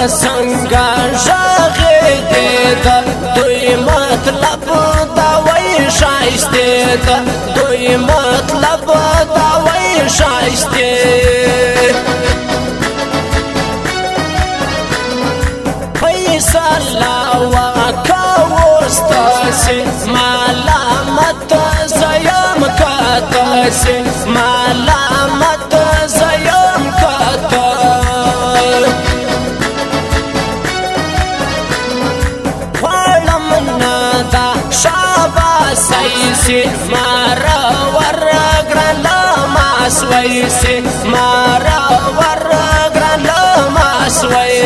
څنګه ژغېدې ده دوی مطلب دا وایي ښایستې ده دوی مطلب دا وایي ښایستې فیصله وکړه اوس تاسې ملامت زه یم که تاسې ملامت زه یم که ته غواړم نه دا شاباسۍ سي ماره ورګرله ماسوی سي ماره ورګرله ماسوی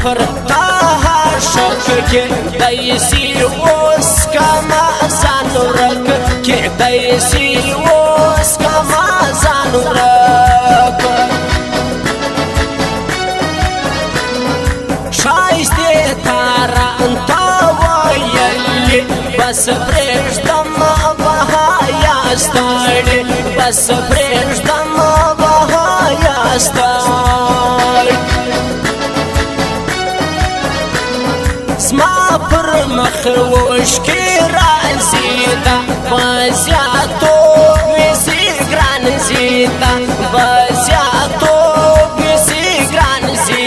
پر تا شک کې دایسي اوس کما ځان ورک کې دایسي اوس کما ځان ورک ښایستې تاران تا ویلې بس پرېږدم بهایا ستړې بس پرېږدم بهایا ستړې زما پر مخ وشکې راځي دا بزیاتو ویسي ګران زي دا بزیاتو ویسي ګران زي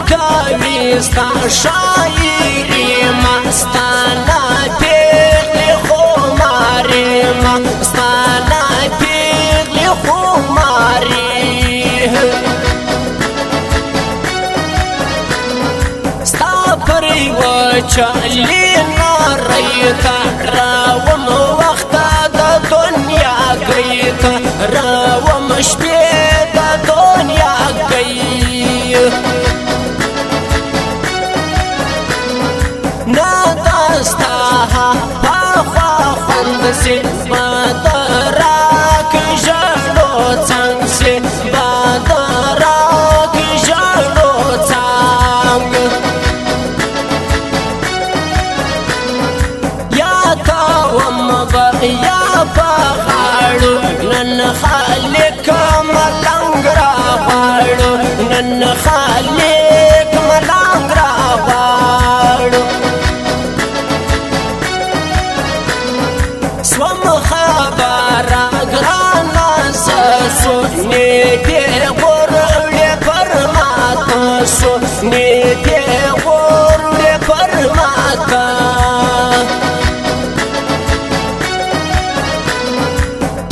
کوي ستا شاعري مستانه پیغلې خمارې مستانه پیغلې خمارې ستا پر یوه چالې نارۍ ته راوم وخته د دنیا ګۍ ته راوم شپې د دنیا ګۍ پاخوا خوند سي بادراک ژړو څنګ سي بادراک ژړو څنګ یا کوم یا په غاړو نن خالق ملنګ راغواړو نن خالق ملنګ راغواړو سوم خبره ګرانه سو نیټې غوړې پر ماته سو نیټې غوړې پر ماته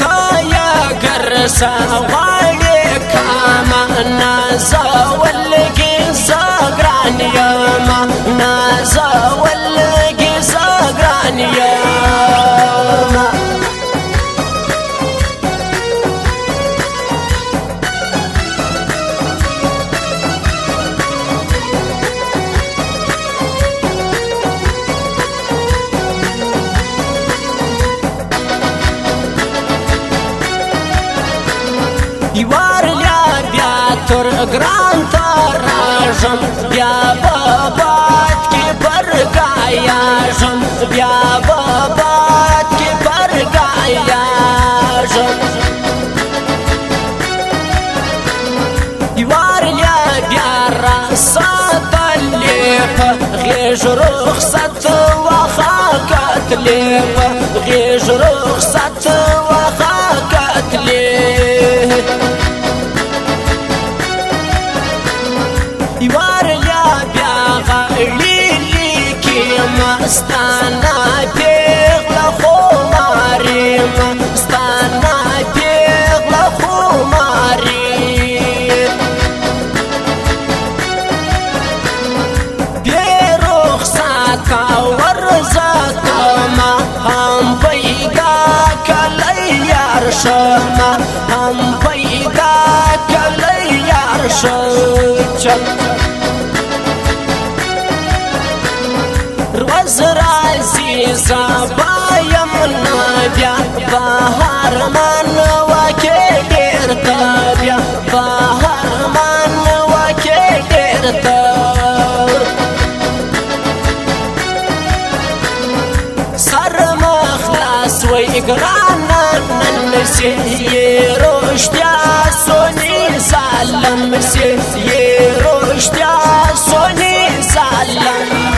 کایا ګرسه غواړې کاما نازولګې زه ګران یم نازولګې زه ګران یم یوارلیا بیا تر ګران ته راژم بیا به باد کې برګایاژم بیا به باد کې برګایاژم یوارلیا بیا راساتلې په غېږ رخصت وخا کتلې په غېږ رخصت وخا کتلې یوارلیا بیا غړي لیکي مستانه پیغله خمارې مستانه پیغله خمارې شما هم پیدا کلی یار شچل روز رازی زبایم نبیا بهار من وکی دیر تبیا بهار من وکی دیر تب سر مخلاص وی گرانا ننسی یہ روشتیا سونی سالم سی یہ روشتیا سونی سالم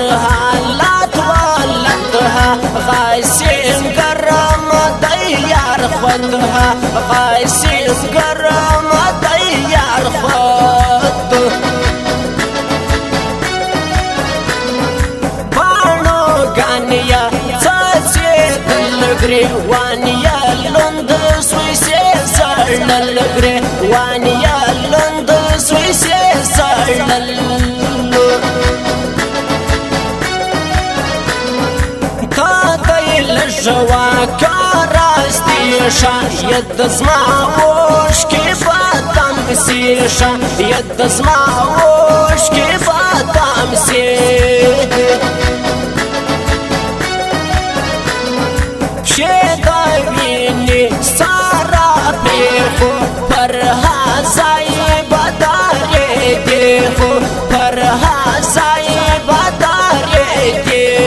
حالات ولدها غايسين قرم ديار خدها غايسين قرم ديار خد بانو غانيا تاتي دلغري وانيا لند سويسي سرنلغري وانيا لند سويسي سرنل جوا كارستي شايد زماوش كيف تمسي شايد زماوش كيف تمسي شدايني سارا بيخو پرها زاي بداري ديخو پرها زاي بداري ديخو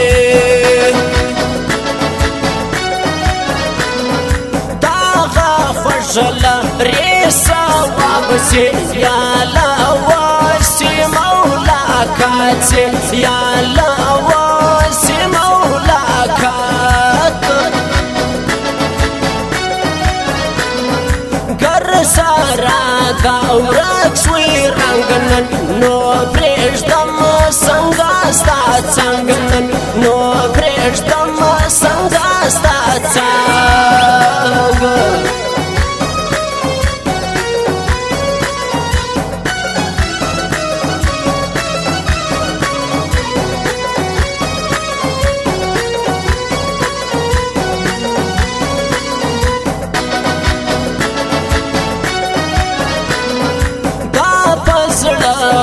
جلا ريسا وابسي يا لواسي مولاكاتي يا لواسي مولاكات قرسارا دورك سوي رنگنن نو بريش دم سنگاستا تسنگنن نو بريش دم سنگاستا تسنگنن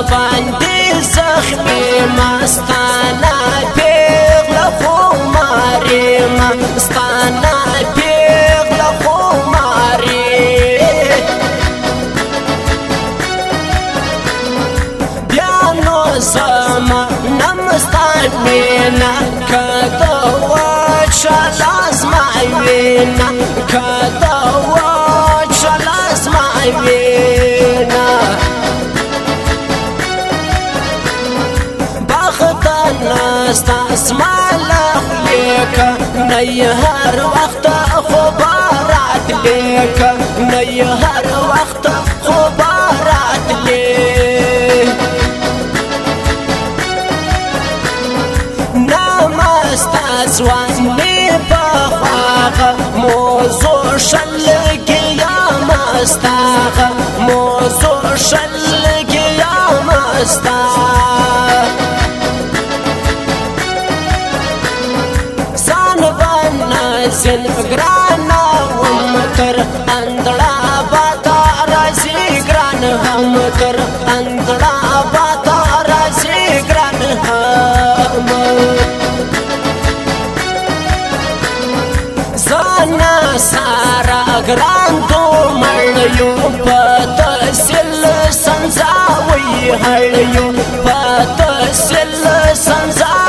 باندې زخمي مستانه پیغله خماري مستانه پیغله خماري بیا نو زما نمستانینا کده وچه لازمه وینا کده وچه لازمه وینا نستا اسمالخ لیکا نئی هر وقت خبارات لیکا نئی هر وقت خبارات لیک نامستا زوانی بخواغ موضوع شلگی یا مستاغ موضوع شلگی یا مستاغ زن گرانا ومتر اندڑا باتا رازی گران ہم تر اندڑا باتا رازی گران ہم زانا سارا گران تو ملیو پتا سل سنزاوی ہلیو پتا سل سنزاوی